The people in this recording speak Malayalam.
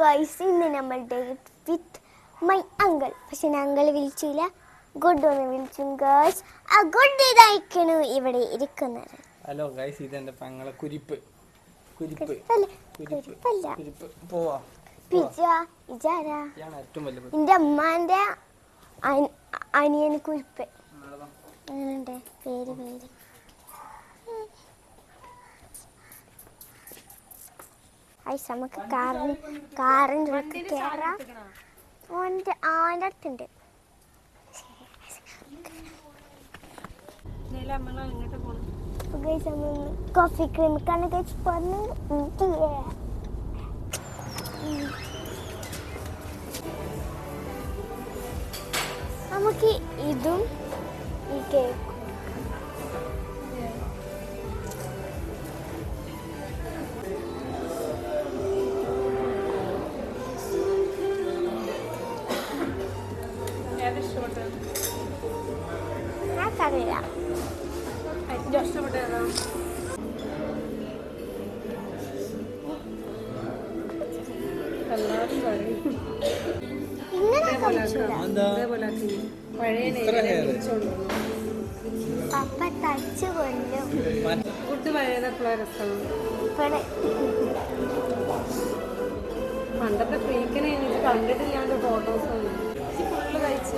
ഗൈസ്, ഇന്ന് നമ്മൾ ഡേറ്റ് വിത്ത് മൈ അങ്കിൾ. പക്ഷെ അങ്കിൾ വിളിച്ചില്ല, ഗുഡ് ഒന്ന് വിളിച്ചു ഗൈസ്. ആ ഗുഡ് ഇതായിക്കണു ഇവിടെ ഇരിക്കുന്നത്. ഹലോ ഗൈസ്, ഇതെന്റെ പെങ്ങളെ കുരിപ്പ്. എന്റെ അമ്മാന്റെ അനിയന് കുരിപ്പ്. അങ്ങനെ പേര് ഐസ്. നമുക്ക് കാറിൻ്റെ ഉള്ളിൽ കയറാം. ഓൻ്റെ അടുത്തുണ്ട്. കോഫി ക്രീമിക്കാണ് കഴിച്ച് പറഞ്ഞു. നമുക്ക് ഇതും ഈ കേക്കും അറിയില്ല. പപ്പ തച്ച് കൊല്ലും. പണ്ടത്തെ ഫ്രീക്കിനെ കണ്ടിട്ടില്ലാണ്ട് ഫോട്ടോസ് ഫുള്ള് കഴിച്ചു.